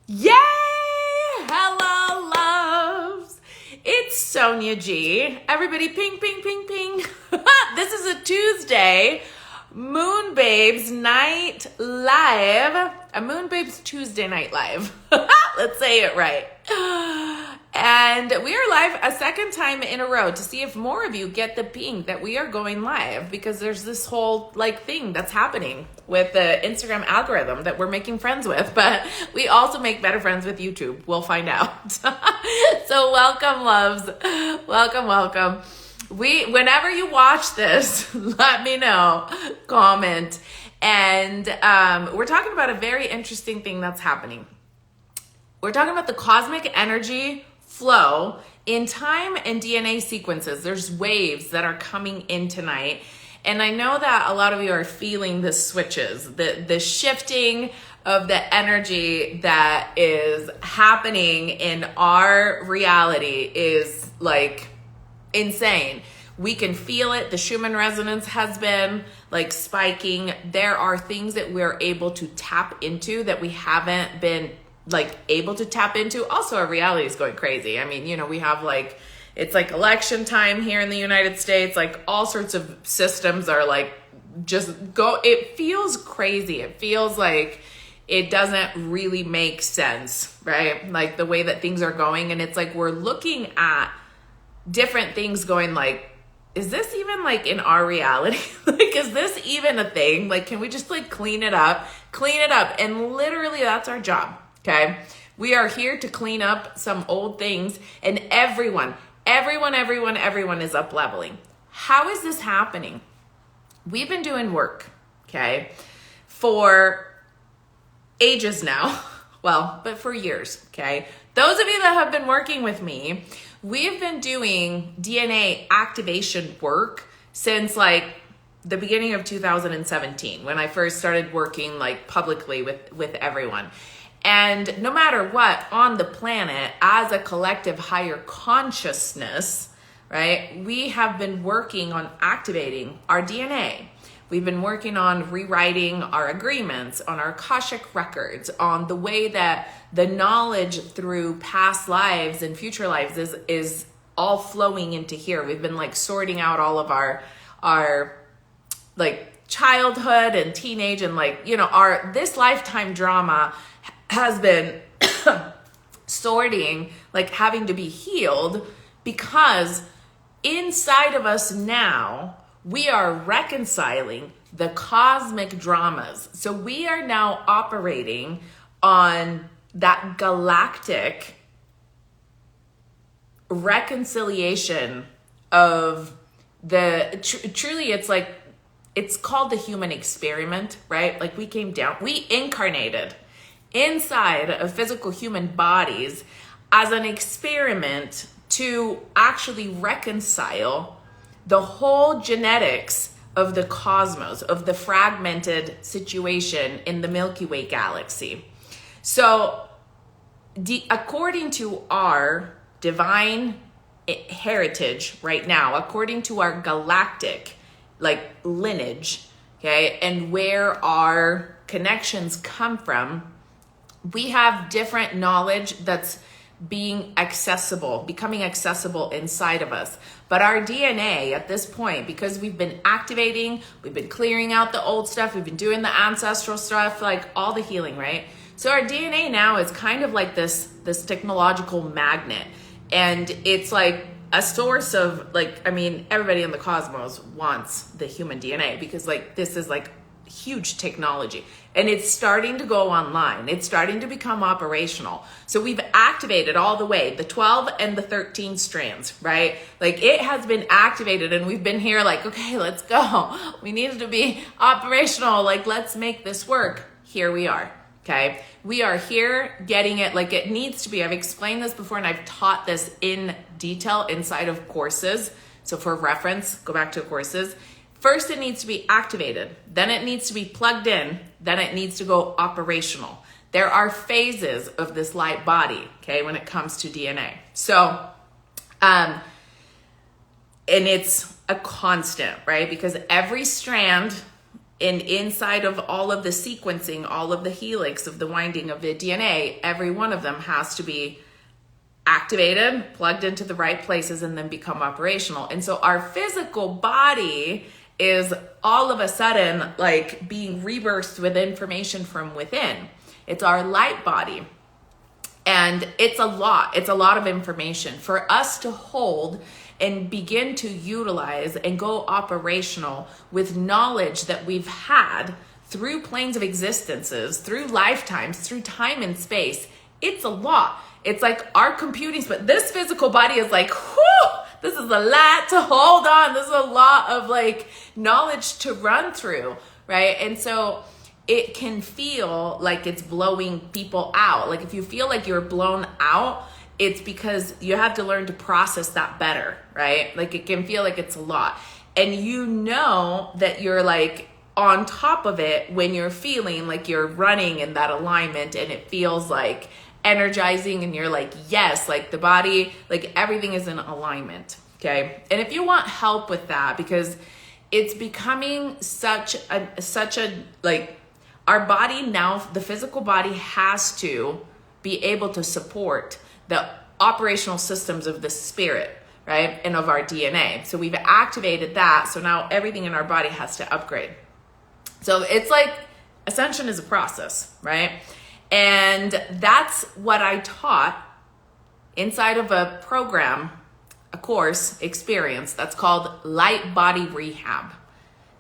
Yay! Hello, loves. It's Sonia G. Everybody ping, ping, ping, ping. This is a Tuesday, Moon Babes Night Live. A Moon Babes Tuesday Night Live. Let's say it right. And we are live a second time in a row to see if more of you get the ping that we are going live, because there's this whole thing that's happening with the Instagram algorithm that we're making friends with, but we also make better friends with YouTube. We'll find out. So welcome, loves. Welcome. Whenever you watch this, let me know, comment. And we're talking about a very interesting thing that's happening. We're talking about the cosmic energy flow in time and DNA sequences. There's waves that are coming in tonight. And I know that a lot of you are feeling the switches, the shifting of the energy that is happening in our reality is insane. We can feel it. The Schumann resonance has been spiking. There are things that we're able to tap into that we haven't been able to tap into. Also, our reality is going crazy. I mean, we have it's election time here in the United States. All sorts of systems are it feels crazy. It feels like it doesn't really make sense, right? The way that things are going. And it's we're looking at different things going is this even in our reality? Is this even a thing? Can we just clean it up? And literally that's our job. Okay. We are here to clean up some old things, and everyone is up leveling. How is this happening? We've been doing work, okay, for ages now. Well, but for years, okay? Those of you that have been working with me, we've been doing DNA activation work since the beginning of 2017, when I first started working publicly with everyone. And no matter what on the planet, as a collective higher consciousness, right, we have been working on activating our DNA. We've been working on rewriting our agreements, on our Akashic records, on the way that the knowledge through past lives and future lives is all flowing into here. We've been sorting out all of our childhood and teenage and our this lifetime drama has been sorting, having to be healed, because inside of us now, we are reconciling the cosmic dramas. So we are now operating on that galactic reconciliation of truly it's called the human experiment, right? We came down, we incarnated inside of physical human bodies as an experiment to actually reconcile the whole genetics of the cosmos, of the fragmented situation in the Milky Way galaxy. So according to our divine heritage right now, according to our galactic lineage, okay, and where our connections come from, we have different knowledge that's becoming accessible inside of us. But our DNA at this point, because we've been activating, we've been clearing out the old stuff, we've been doing the ancestral stuff, all the healing, right? So our DNA now is kind of this technological magnet. And it's a source of everybody in the cosmos wants the human DNA, because this is huge technology, and it's starting to go online. It's starting to become operational. So we've activated all the way the 12 and the 13 strands, right? It has been activated, and we've been here okay, let's go. We needed to be operational. Let's make this work. Here we are. Okay. We are here getting it it needs to be. I've explained this before, and I've taught this in detail inside of courses. So for reference, go back to courses. First, it needs to be activated. Then it needs to be plugged in. Then it needs to go operational. There are phases of this light body, okay, when it comes to DNA. So, and it's a constant, right? Because every strand And inside of all of the sequencing, all of the helix of the winding of the DNA, every one of them has to be activated, plugged into the right places, and then become operational. And so our physical body is all of a sudden like being rebirthed with information from within. It's our light body. And it's a lot of information for us to hold and begin to utilize and go operational with knowledge that we've had through planes of existences, through lifetimes, through time and space. It's a lot. It's like our computing, but this physical body is like, whew, this is a lot to hold on. This is a lot of like knowledge to run through, right? And so it can feel like it's blowing people out. Like if you feel like you're blown out, it's because you have to learn to process that better, right? Like it can feel like it's a lot. And you know that you're like on top of it when you're feeling like you're running in that alignment and it feels like energizing and you're like, yes, like the body, like everything is in alignment, okay? And if you want help with that, because it's becoming such a like, our body now, the physical body has to be able to support the operational systems of the spirit, right? And of our DNA. So we've activated that. So now everything in our body has to upgrade. So it's like ascension is a process, right? And that's what I taught inside of a program, a course experience that's called Light Body Rehab.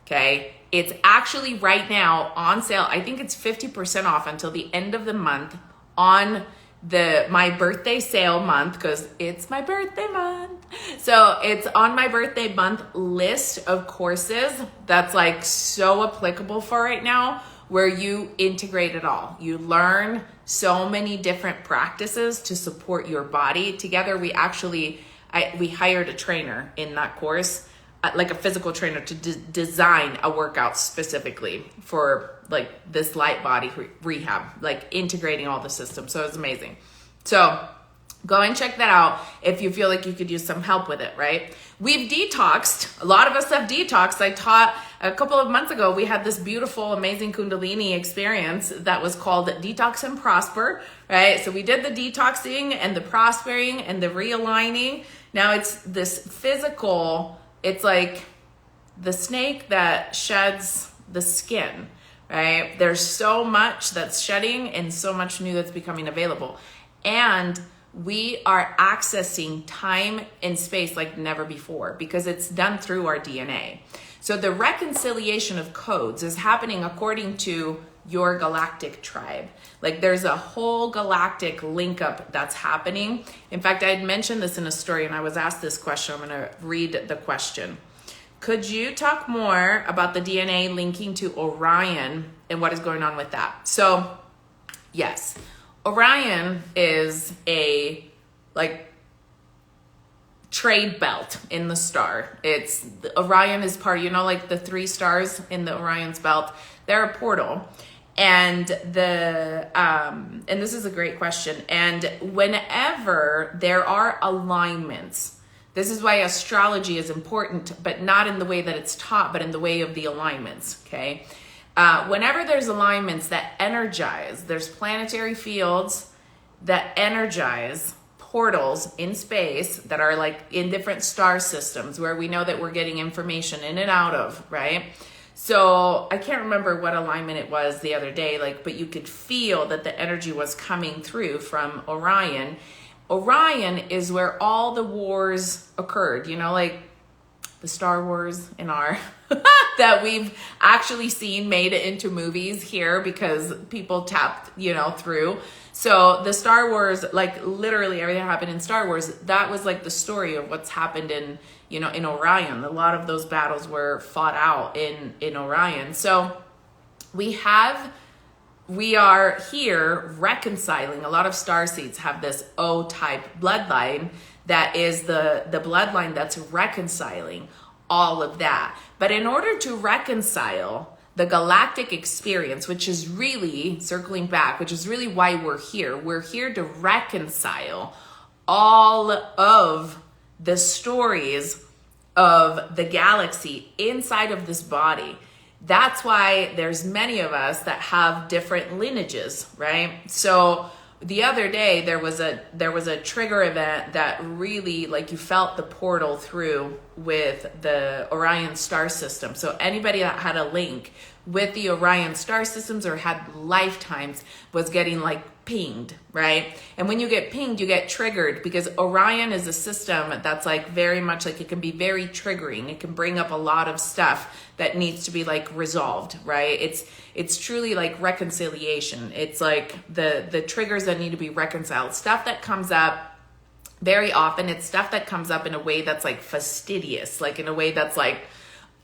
Okay. It's actually right now on sale. I think it's 50% off until the end of the month on my birthday sale month, because it's my birthday month. So it's on my birthday month list of courses that's like so applicable for right now, where you integrate it all. You learn so many different practices to support your body. Together, we hired a trainer in that course, like a physical trainer, to design a workout specifically for like this light body rehab, like integrating all the systems. So it's amazing. So go and check that out if you feel like you could use some help with it, right? We've detoxed. A lot of us have detoxed. I taught a couple of months ago, we had this beautiful, amazing Kundalini experience that was called Detox and Prosper, right? So we did the detoxing and the prospering and the realigning. Now it's this physical, it's like the snake that sheds the skin, right? There's so much that's shedding and so much new that's becoming available. And we are accessing time and space like never before because it's done through our DNA. So the reconciliation of codes is happening according to your galactic tribe. Like there's a whole galactic link up that's happening. In fact, I had mentioned this in a story and I was asked this question. I'm going to read the question. Could you talk more about the DNA linking to Orion and what is going on with that? So yes, Orion is a like trade belt in the star. Orion is part, like the 3 stars in the Orion's belt, they're a portal. And and this is a great question. And whenever there are alignments, this is why astrology is important, but not in the way that it's taught, but in the way of the alignments, okay? Whenever there's alignments that energize, there's planetary fields that energize portals in space that are like in different star systems where we know that we're getting information in and out of, right? So I can't remember what alignment it was the other day, but you could feel that the energy was coming through from Orion. Orion is where all the wars occurred, like the Star Wars in our that we've actually seen made it into movies here because people tapped, through. So the Star Wars, literally everything that happened in Star Wars, that was like the story of what's happened in Orion. A lot of those battles were fought out in Orion. So we are here reconciling. A lot of starseeds have this O-type bloodline that is the bloodline that's reconciling all of that. But in order to reconcile the galactic experience, which is really, circling back, which is really why we're here to reconcile all of the stories of the galaxy inside of this body. That's why there's many of us that have different lineages, right? So the other day there was a trigger event that really, like, you felt the portal through with the Orion star system. So anybody that had a link with the Orion star systems or had lifetimes was getting like pinged, right? And when you get pinged, you get triggered, because Orion is a system that's like very much like, it can be very triggering. It can bring up a lot of stuff that needs to be like resolved, right? It's truly like reconciliation. It's like the triggers that need to be reconciled. Stuff that comes up very often, it's stuff that comes up in a way that's like fastidious, like in a way that's like,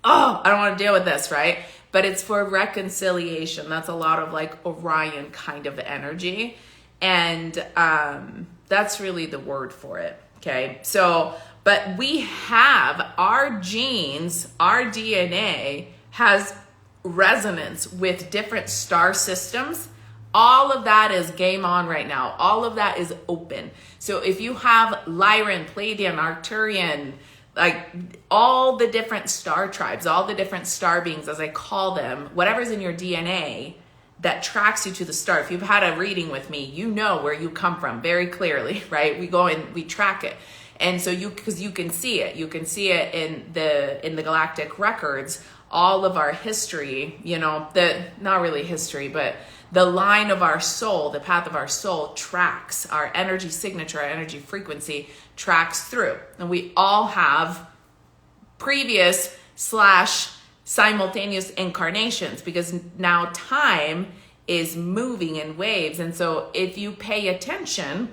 oh, I don't want to deal with this, right? But it's for reconciliation. That's a lot of like Orion kind of energy. And that's really the word for it. Okay. So, but we have our genes, our DNA has resonance with different star systems. All of that is game on right now. All of that is open. So if you have Lyran, Pleiadian, Arcturian, like all the different star tribes, all the different star beings, as I call them, whatever's in your DNA that tracks you to the star. If you've had a reading with me, you know where you come from very clearly, right? We go and we track it. And so because you can see it in the galactic records, all of our history, you know, not really history, but the line of our soul, the path of our soul tracks our energy signature, our energy frequency tracks through. And we all have previous / simultaneous incarnations, because now time is moving in waves. And so if you pay attention,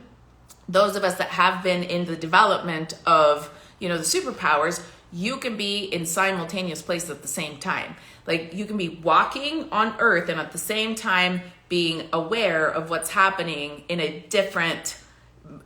those of us that have been in the development of, you know, the superpowers, you can be in simultaneous places at the same time. Like you can be walking on Earth and at the same time being aware of what's happening in a different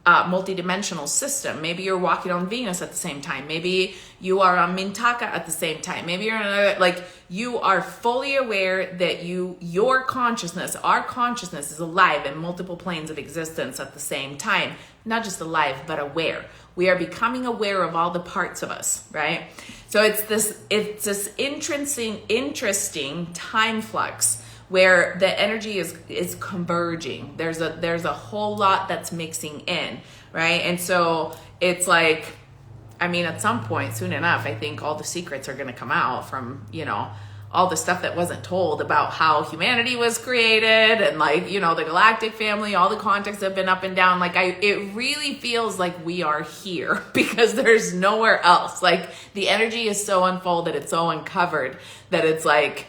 multidimensional system. Maybe you're walking on Venus at the same time. Maybe you are on Mintaka at the same time. Maybe you're like, you are fully aware that your consciousness, our consciousness is alive in multiple planes of existence at the same time. Not just alive, but aware. We are becoming aware of all the parts of us, right? So it's this interesting time flux where the energy is converging. There's a whole lot that's mixing in, right? And so it's like, I mean, at some point soon enough, I think all the secrets are going to come out from, you know, all the stuff that wasn't told about how humanity was created, and like, you know, the galactic family, all the contexts have been up and down. Like it really feels like we are here because there's nowhere else. Like the energy is so unfolded, it's so uncovered that it's like,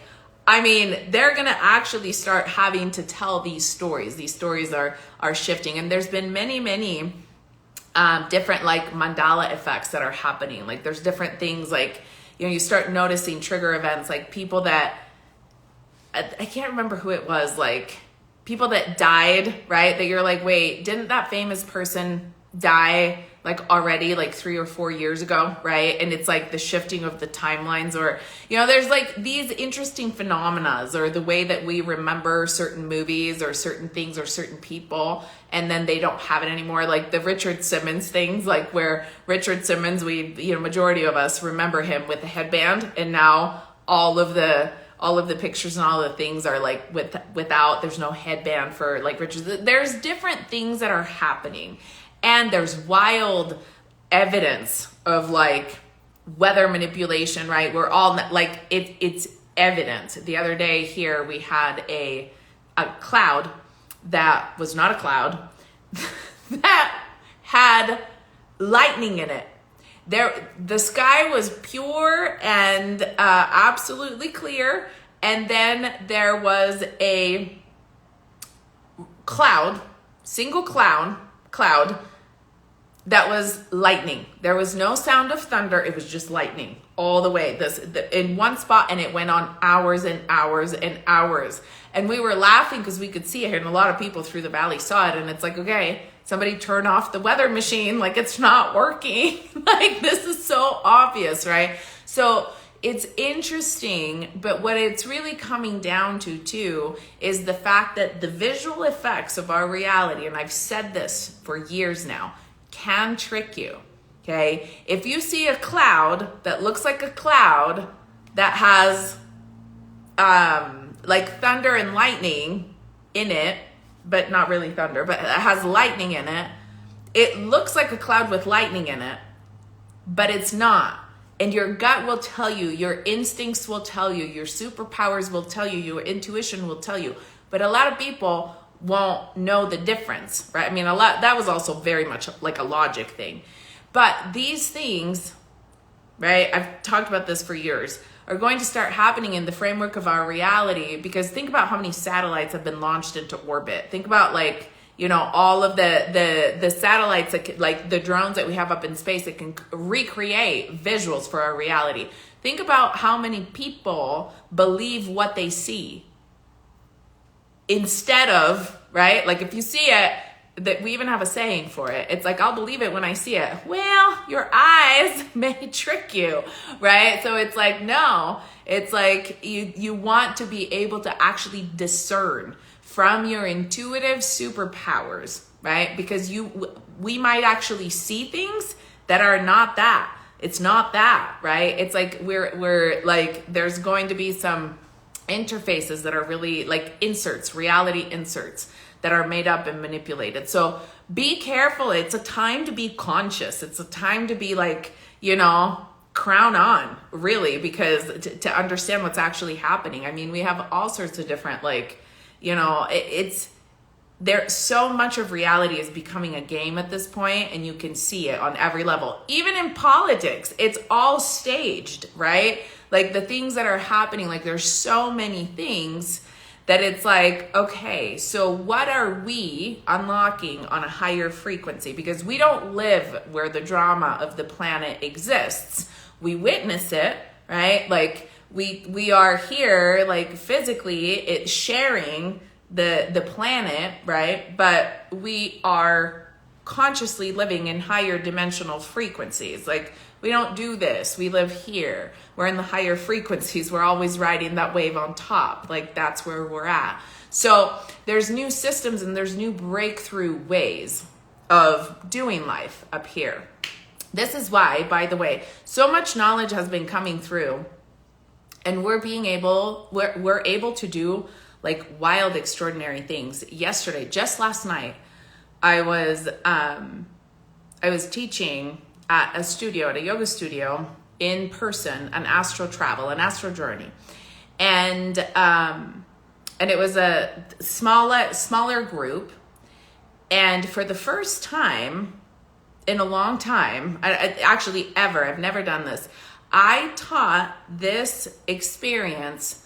I mean, they're going to actually start having to tell these stories. These stories are shifting. And there's been many different like mandala effects that are happening. Like there's different things like, you know, you start noticing trigger events, like people that, I can't remember who it was, like people that died, right? That you're like, wait, didn't that famous person die like already like 3 or 4 years ago, right? And it's like the shifting of the timelines, or, you know, there's like these interesting phenomena, or the way that we remember certain movies or certain things or certain people, and then they don't have it anymore. Like the Richard Simmons things, like where Richard Simmons, majority of us remember him with the headband, and now all of the pictures and all the things are like without, there's no headband for like Richard. There's different things that are happening. And there's wild evidence of like weather manipulation, right? We're all like, it's evident. The other day here, we had a cloud that was not a cloud that had lightning in it. The sky was pure and absolutely clear. And then there was a single cloud that was lightning. There was no sound of thunder. It was just lightning all the way in one spot, and it went on hours and hours and hours. And we were laughing because we could see it, and a lot of people through the valley saw it. And it's like, okay, somebody turn off the weather machine. Like it's not working. Like this is so obvious, right? So it's interesting, but what it's really coming down to too is the fact that the visual effects of our reality, and I've said this for years now, can trick you, okay? If you see a cloud that looks like a cloud that has like thunder and lightning in it, but not really thunder, but it has lightning in it. It looks like a cloud with lightning in it, but it's not. And your gut will tell you, your instincts will tell you, your superpowers will tell you, your intuition will tell you. But a lot of people won't know the difference, right? I mean, that was also very much like a logic thing. But these things, right, I've talked about this for years, are going to start happening in the framework of our reality, because think about how many satellites have been launched into orbit. Think about, like, you know, all of the satellites, that, like the drones that we have up in space that can recreate visuals for our reality. Think about how many people believe what they see instead of, right? Like if you see it, that we even have a saying for it. It's like, I'll believe it when I see it. Well, your eyes may trick you, right? So it's like, no, it's like you want to be able to actually discern from your intuitive superpowers, right? Because we might actually see things that are not that. It's not that, right? It's like we're like, there's going to be some interfaces that are really like inserts, reality inserts that are made up and manipulated. So be careful. It's a time to be conscious. It's a time to be like, you know, crown on, really, because to understand what's actually happening. I mean, we have all sorts of different, like, you know, it's there. So much of reality is becoming a game at this point, and you can see it on every level. Even in politics, it's all staged, right? Like the things that are happening, like there's so many things that it's like, okay, so what are we unlocking on a higher frequency? Because we don't live where the drama of the planet exists. We witness it, right? Like we are here, like physically, it's sharing the planet, right? But we are consciously living in higher dimensional frequencies. Like we don't do this. We live here. We're in the higher frequencies. We're always riding that wave on top. Like that's where we're at. So there's new systems and there's new breakthrough ways of doing life up here. This is why, by the way, so much knowledge has been coming through, and we're able to do like wild, extraordinary things. Yesterday, just last night, I was teaching at a yoga studio in person, an astral travel, an astral journey. And it was a smaller group. And for the first time in a long time, I've never done this. I taught this experience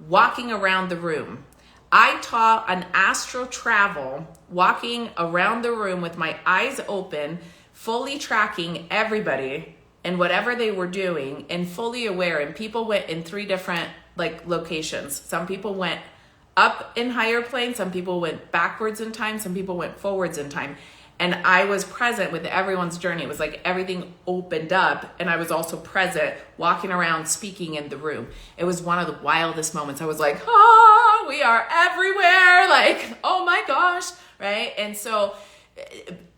walking around the room. I taught an astral travel, walking around the room with my eyes open, fully tracking everybody and whatever they were doing, and fully aware. And people went in 3 different like locations. Some people went up in higher planes, some people went backwards in time, some people went forwards in time. And I was present with everyone's journey. It was like everything opened up, and I was also present, walking around, speaking in the room. It was one of the wildest moments. I was like, we are everywhere. Like, oh my gosh, right? And so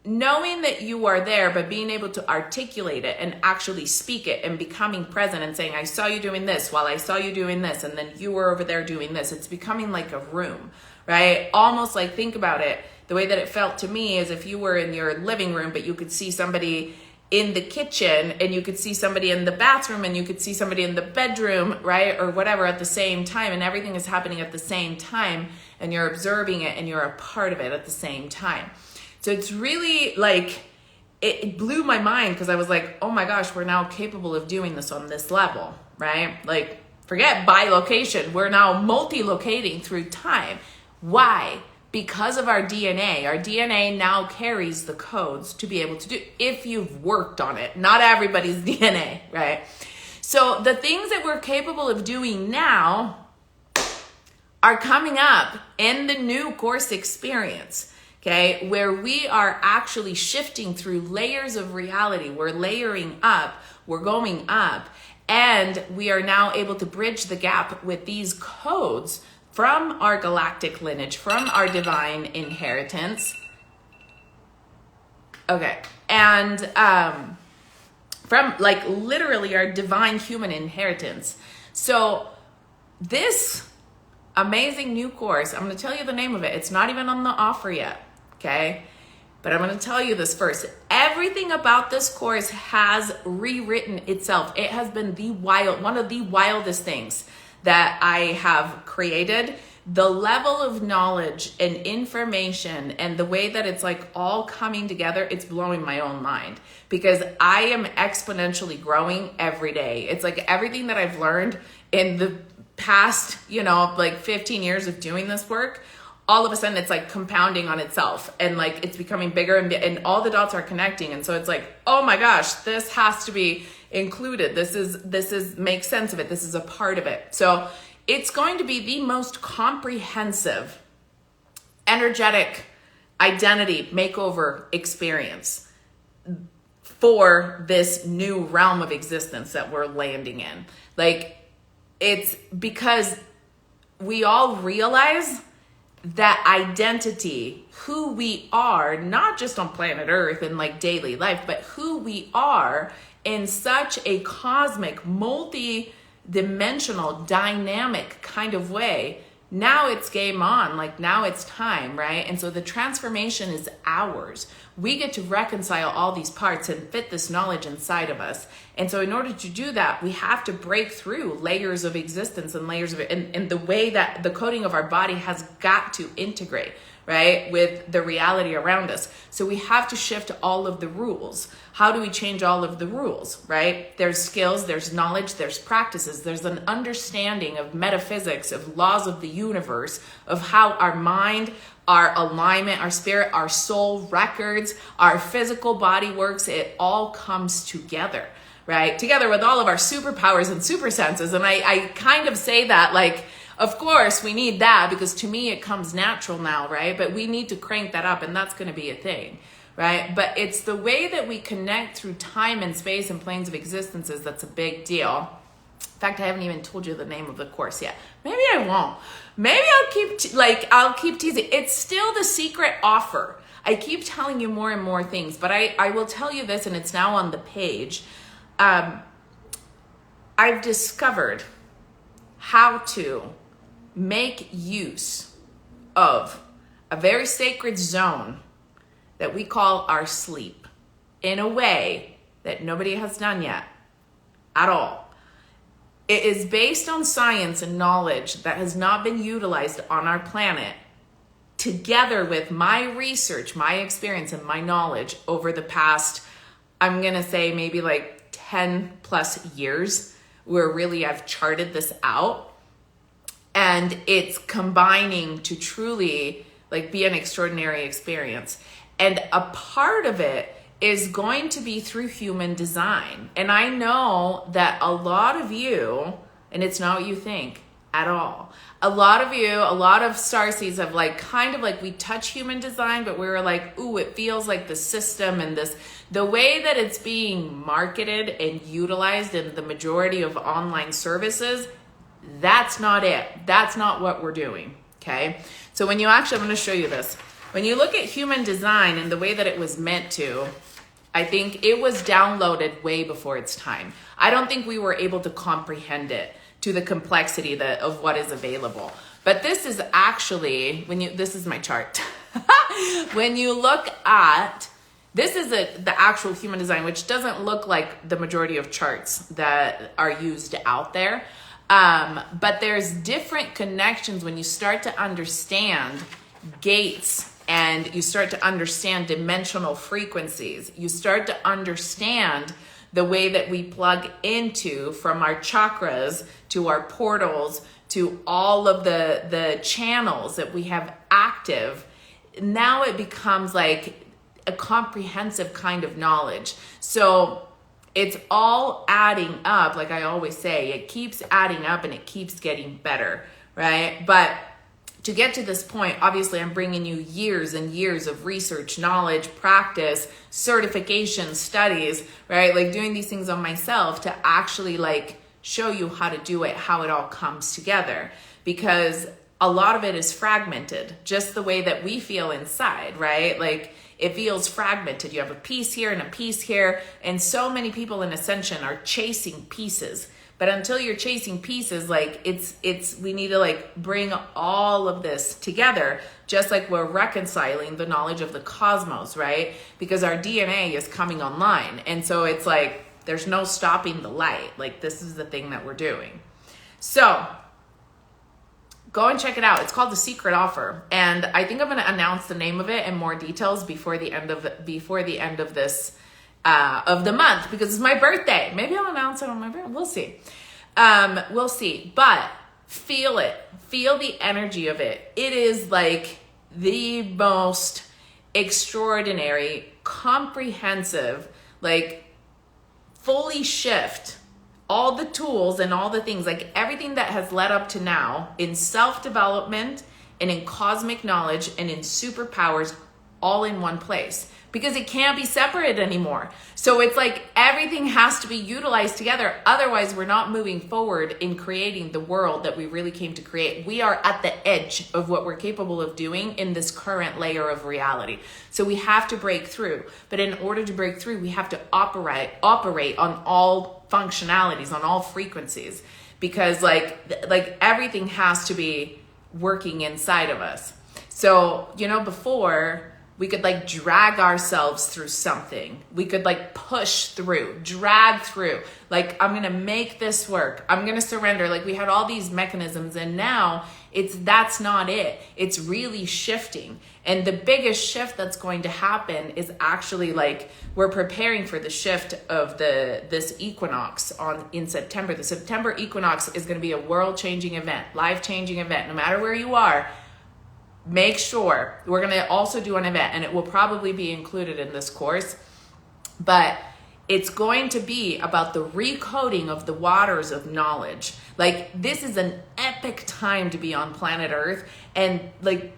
knowing that you are there, but being able to articulate it and actually speak it and becoming present and saying, I saw you doing this while I saw you doing this, and then you were over there doing this. It's becoming like a room, right? Almost like, think about it. The way that it felt to me is if you were in your living room, but you could see somebody in the kitchen, and you could see somebody in the bathroom, and you could see somebody in the bedroom, right? Or whatever at the same time, and everything is happening at the same time, and you're observing it and you're a part of it at the same time. So it's really like, it blew my mind, because I was like, oh my gosh, we're now capable of doing this on this level, right? Like, forget by location. We're now multi-locating through time. Why? Because of our DNA. Our DNA now carries the codes to be able to do, if you've worked on it. Not everybody's DNA, right? So the things that we're capable of doing now are coming up in the new course experience, okay? Where we are actually shifting through layers of reality. We're layering up, we're going up, and we are now able to bridge the gap with these codes from our galactic lineage, from our divine inheritance. Okay, and from like literally our divine human inheritance. So this amazing new course, I'm going to tell you the name of it. It's not even on the offer yet, okay? But I'm going to tell you this first. Everything about this course has rewritten itself. It has been one of the wildest things that I have created. The level of knowledge and information and the way that it's like all coming together, it's blowing my own mind because I am exponentially growing every day. It's like everything that I've learned in the past, like 15 years of doing this work, all of a sudden it's like compounding on itself and like it's becoming bigger and all the dots are connecting. And so it's like, oh my gosh, this has to be included. This is makes sense of it. This is a part of it. So it's going to be the most comprehensive, energetic identity makeover experience for this new realm of existence that we're landing in. Like, it's because we all realize that identity, who we are, not just on planet Earth and like daily life, but who we are in such a cosmic, multi-dimensional, dynamic kind of way. Now it's game on, like now it's time, right? And so the transformation is ours. We get to reconcile all these parts and fit this knowledge inside of us. And so in order to do that, we have to break through layers of existence and layers of it, and the way that the coding of our body has got to integrate, right, with the reality around us. So we have to shift all of the rules. How do we change all of the rules, right? There's skills, there's knowledge, there's practices, there's an understanding of metaphysics, of laws of the universe, of how our mind, our alignment, our spirit, our soul records, our physical body works. It all comes together, right? Together with all of our superpowers and super senses. And I kind of say that like, of course we need that because to me it comes natural now, right? But we need to crank that up and that's going to be a thing, right? But it's the way that we connect through time and space and planes of existences that's a big deal. In fact, I haven't even told you the name of the course yet. Maybe I won't. Maybe I'll keep teasing. It's still the secret offer. I keep telling you more and more things, but I will tell you this, and it's now on the page. I've discovered how to make use of a very sacred zone that we call our sleep in a way that nobody has done yet at all. It is based on science and knowledge that has not been utilized on our planet, together with my research, my experience, and my knowledge over the past, I'm going to say maybe like 10 plus years, where really I've charted this out. And it's combining to truly like be an extraordinary experience. And a part of it is going to be through human design. And I know that a lot of you, and it's not what you think at all, a lot of starseeds have like kind of like we touch human design, but we were like, ooh, it feels like the system and the way that it's being marketed and utilized in the majority of online services, that's not it. That's not what we're doing, okay? So when you actually, I'm going to show you this. When you look at human design and the way that it was meant to, I think it was downloaded way before its time. I don't think we were able to comprehend it to the complexity of what is available. But this is actually, this is my chart. When you look at, this is the actual human design, which doesn't look like the majority of charts that are used out there. But there's different connections when you start to understand gates and you start to understand dimensional frequencies. You start to understand the way that we plug into, from our chakras to our portals to all of the channels that we have active. Now it becomes like a comprehensive kind of knowledge. So it's all adding up. Like I always say, it keeps adding up and it keeps getting better, right? But to get to this point, obviously I'm bringing you years and years of research, knowledge, practice, certification, studies, right? Like doing these things on myself to actually like show you how to do it, how it all comes together. Because a lot of it is fragmented, just the way that we feel inside, right? Like it feels fragmented. You have a piece here and a piece here. And so many people in Ascension are chasing pieces. But until you're chasing pieces, like we need to like bring all of this together, just like we're reconciling the knowledge of the cosmos, right? Because our DNA is coming online. And so it's like, there's no stopping the light. Like this is the thing that we're doing. So go and check it out. It's called The Secret Offer. And I think I'm going to announce the name of it and more details before the end of this, of the month, because it's my birthday. Maybe I'll announce it on my birthday. We'll see. We'll see. But feel it. Feel the energy of it. It is like the most extraordinary, comprehensive, like fully shift all the tools and all the things, like everything that has led up to now in self-development and in cosmic knowledge and in superpowers, all in one place, because it can't be separated anymore. So it's like everything has to be utilized together. Otherwise, we're not moving forward in creating the world that we really came to create. We are at the edge of what we're capable of doing in this current layer of reality. So we have to break through. But in order to break through, we have to operate on all functionalities, on all frequencies, because like everything has to be working inside of us. So, before we could like drag ourselves through something. We could like push through, drag through. Like, I'm going to make this work. I'm going to surrender. Like we had all these mechanisms, and now that's not it. It's really shifting. And the biggest shift that's going to happen is actually like we're preparing for the shift of this equinox in September. The September equinox is going to be a world-changing event, life-changing event, no matter where you are. Make sure we're going to also do an event, and it will probably be included in this course, but it's going to be about the recoding of the waters of knowledge. Like this is an epic time to be on planet Earth and like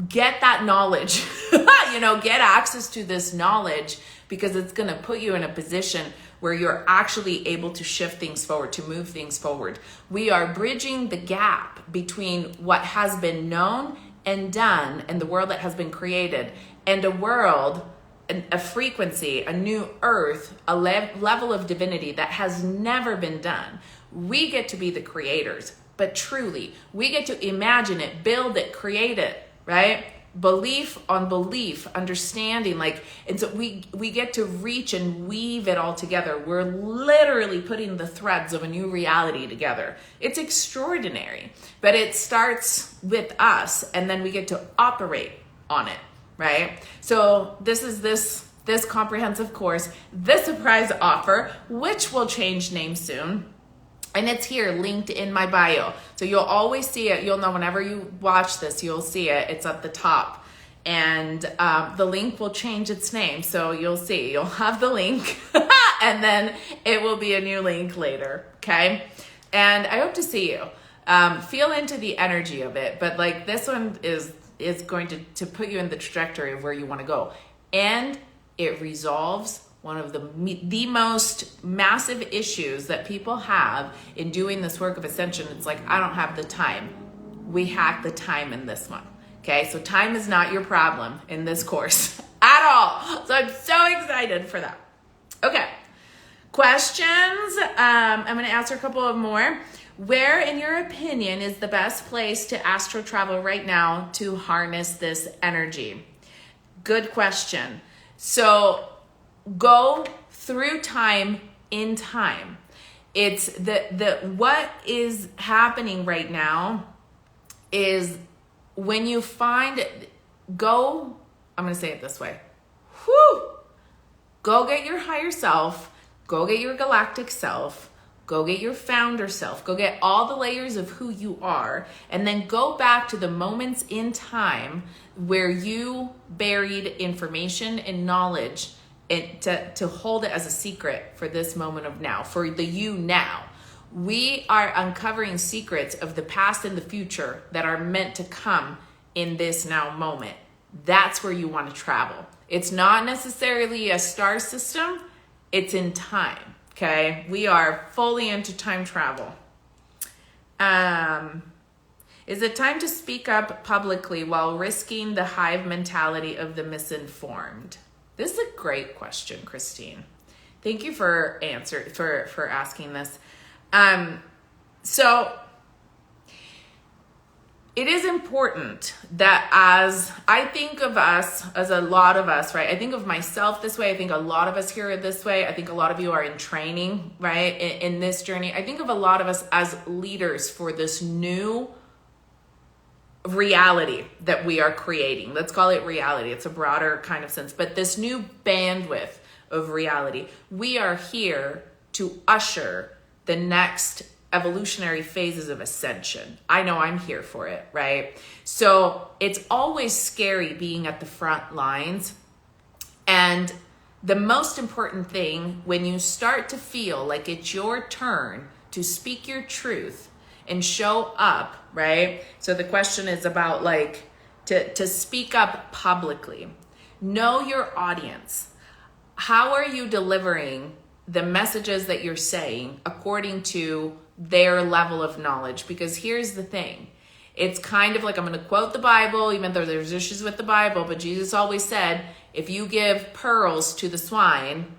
get that knowledge, get access to this knowledge, because it's going to put you in a position where you're actually able to shift things forward, to move things forward. We are bridging the gap between what has been known and done and the world that has been created, and a world, a frequency, a new earth, a level of divinity that has never been done. We get to be the creators, but truly, we get to imagine it, build it, create it, right? Belief on belief, understanding, and so we get to reach and weave it all together. We're literally putting the threads of a new reality together. It's extraordinary, but it starts with us, and then we get to operate on it, right? So this is this comprehensive course, the surprise offer, which will change names soon. And it's here, linked in my bio. So you'll always see it. You'll know whenever you watch this, you'll see it. It's at the top. And the link will change its name. So you'll see. You'll have the link. And then it will be a new link later. Okay? And I hope to see you. Feel into the energy of it. But like this one is going to put you in the trajectory of where you want to go. And it resolves one of the most massive issues that people have in doing this work of ascension. It's like, I don't have the time. We hack the time in this one. Okay, so time is not your problem in this course at all. So I'm so excited for that. Okay, questions. I'm going to answer a couple of more. Where, in your opinion, is the best place to astral travel right now to harness this energy? Good question. So go through time in time. It's what is happening right now is when you I'm going to say it this way. Go get your higher self, go get your galactic self, go get your founder self, go get all the layers of who you are, and then go back to the moments in time where you buried information and knowledge to hold it as a secret for this moment of now, for the you now. We are uncovering secrets of the past and the future that are meant to come in this now moment. That's where you want to travel. It's not necessarily a star system, it's in time, okay? We are fully into time travel. Is it time to speak up publicly while risking the hive mentality of the misinformed? This is a great question, Christine. Thank you for asking this. So it is important that as I think of us, as a lot of us, right? I think of myself this way. I think a lot of us here are this way. I think a lot of you are in training, right? In this journey. I think of a lot of us as leaders for this new reality that we are creating. Let's call it reality. It's a broader kind of sense, but this new bandwidth of reality. We are here to usher the next evolutionary phases of ascension. I know I'm here for it, right? So it's always scary being at the front lines. And the most important thing when you start to feel like it's your turn to speak your truth and show up, right? So the question is about like to speak up publicly. Know your audience. How are you delivering the messages that you're saying according to their level of knowledge? Because here's the thing. It's kind of like, I'm going to quote the Bible, even though there's issues with the Bible, but Jesus always said, if you give pearls to the swine,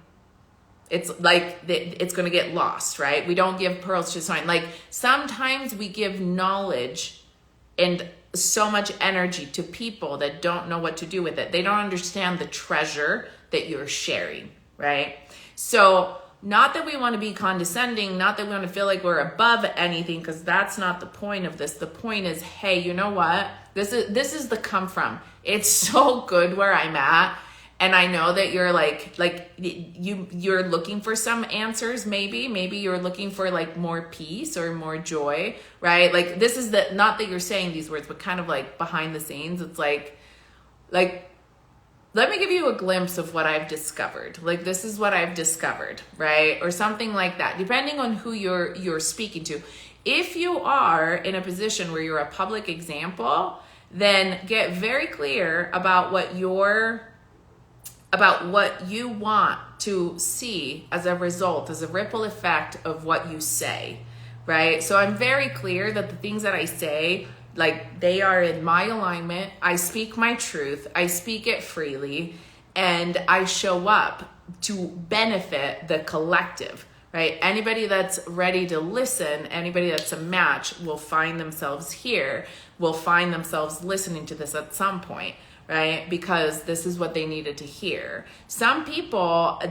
it's like, it's going to get lost, right? We don't give pearls to the swine. Like sometimes we give knowledge and so much energy to people that don't know what to do with it. They don't understand the treasure that you're sharing, right? So not that we want to be condescending, not that we want to feel like we're above anything, because that's not the point of this. The point is, hey, you know what? This is the come from. It's so good where I'm at. And I know that you're you're looking for some answers, maybe you're looking for like more peace or more joy, right? Like this is not that you're saying these words, but kind of like behind the scenes. It's like, let me give you a glimpse of what I've discovered. Like, this is what I've discovered, right? Or something like that, depending on who you're speaking to. If you are in a position where you're a public example, then get very clear about what you want to see as a result, as a ripple effect of what you say, right? So I'm very clear that the things that I say, like they are in my alignment. I speak my truth. I speak it freely, and I show up to benefit the collective, right? Anybody that's ready to listen, anybody that's a match will find themselves here, will find themselves listening to this at some point, right? Because this is what they needed to hear. Some people,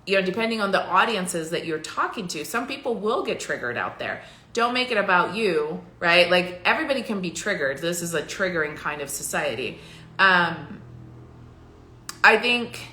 depending on the audiences that you're talking to, some people will get triggered out there. Don't make it about you, right? Like everybody can be triggered. This is a triggering kind of society. I think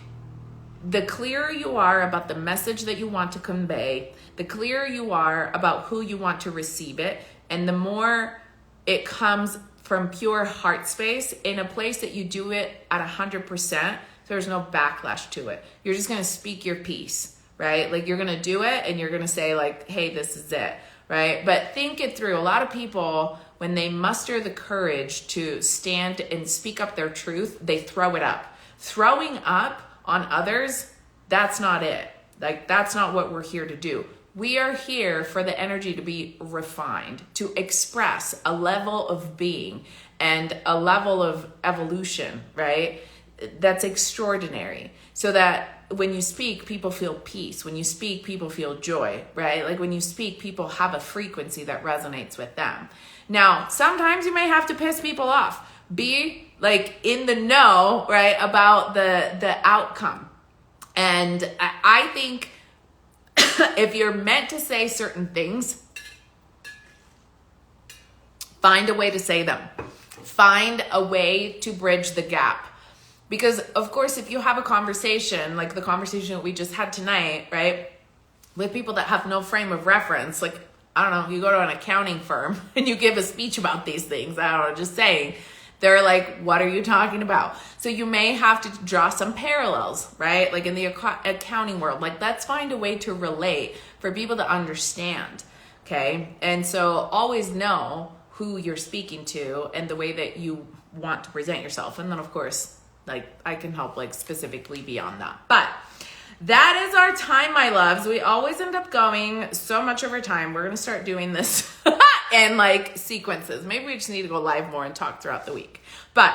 the clearer you are about the message that you want to convey, the clearer you are about who you want to receive it, and the more it comes from pure heart space in a place that you do it at 100%, there's no backlash to it. You're just going to speak your piece, right? Like you're going to do it and you're going to say like, hey, this is it. Right? But think it through. A lot of people, when they muster the courage to stand and speak up their truth, they throw it up. Throwing up on others, that's not it. Like, that's not what we're here to do. We are here for the energy to be refined, to express a level of being and a level of evolution, right? That's extraordinary. So that when you speak, people feel peace. When you speak, people feel joy, right? Like when you speak, people have a frequency that resonates with them. Now, sometimes you may have to piss people off. Be like in the know, right, about the outcome. And I think if you're meant to say certain things, find a way to say them. Find a way to bridge the gap. Because, of course, if you have a conversation, like the conversation that we just had tonight, right, with people that have no frame of reference, like, I don't know, you go to an accounting firm and you give a speech about these things, I don't know, just saying, they're like, what are you talking about? So you may have to draw some parallels, right, like in the accounting world. Like, let's find a way to relate for people to understand, okay? And so always know who you're speaking to and the way that you want to present yourself. And then, of course, like I can help like specifically beyond that. But that is our time, my loves. We always end up going so much over time. We're going to start doing this in like sequences. Maybe we just need to go live more and talk throughout the week. But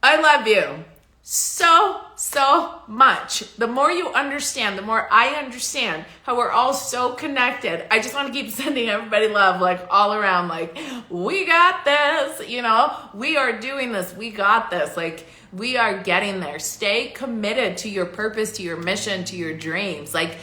I love you so much. The more you understand, the more I understand how we're all so connected. I just want to keep sending everybody love, like all around, like, we got this, you know, we are doing this, we got this, like, we are getting there. Stay committed to your purpose, to your mission, to your dreams. Like,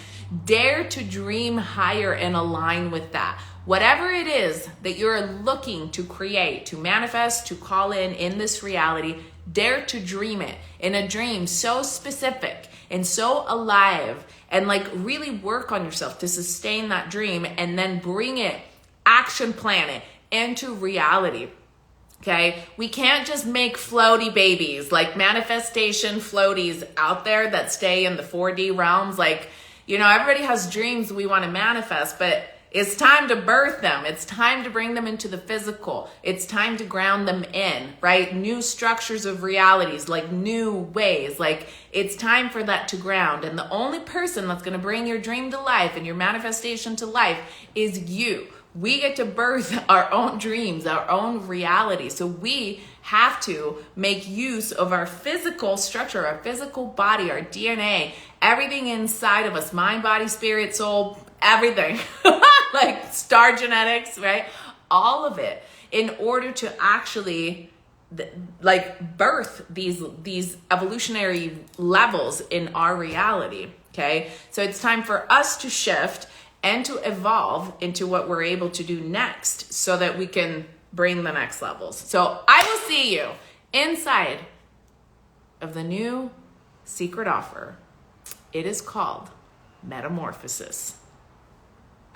dare to dream higher and align with that. Whatever it is that you're looking to create, to manifest, to call in this reality, dare to dream it in a dream so specific and so alive, and like really work on yourself to sustain that dream, and then bring it, action plan it into reality. Okay, we can't just make floaty babies, like manifestation floaties out there that stay in the 4D realms. Like, you know, everybody has dreams we want to manifest, but it's time to birth them. It's time to bring them into the physical. It's time to ground them in, right? New structures of realities, like new ways. Like, it's time for that to ground. And the only person that's going to bring your dream to life and your manifestation to life is you. We get to birth our own dreams, our own reality. So we have to make use of our physical structure, our physical body, our DNA, everything inside of us, mind, body, spirit, soul, everything, like star genetics, right? All of it, in order to actually like birth these evolutionary levels in our reality. Okay, so it's time for us to shift and to evolve into what we're able to do next, so that we can bring the next levels. So I will see you inside of the new secret offer. It is called Metamorphosis.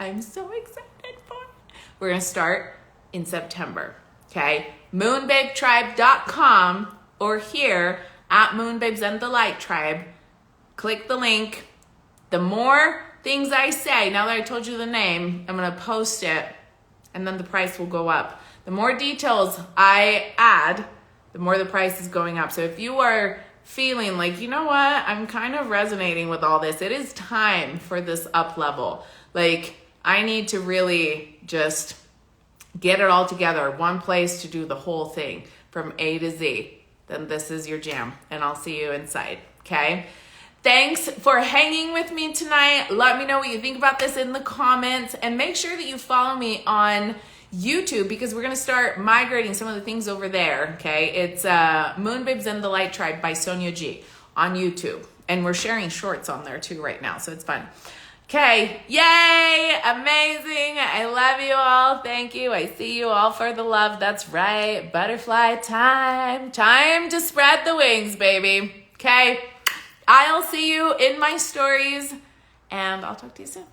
I'm so excited for it. We're going to start in September, okay? moonbabetribe.com, or here at Moonbabes and the Light Tribe. Click the link. The more things I say, now that I told you the name, I'm going to post it, and then the price will go up. The more details I add, the more the price is going up. So if you are feeling like, you know what, I'm kind of resonating with all this, it is time for this up level. Like, I need to really just get it all together, one place to do the whole thing from A to Z. Then this is your jam, and I'll see you inside, okay? Thanks for hanging with me tonight. Let me know what you think about this in the comments, and make sure that you follow me on YouTube, because we're going to start migrating some of the things over there, okay? It's Moonbabes and the Light Tribe by Sonia G on YouTube, and we're sharing shorts on there too right now, so it's fun. Okay, yay, amazing. I love you all. Thank you. I see you all for the love. That's right. Butterfly time. Time to spread the wings, baby. Okay, I'll see you in my stories, and I'll talk to you soon.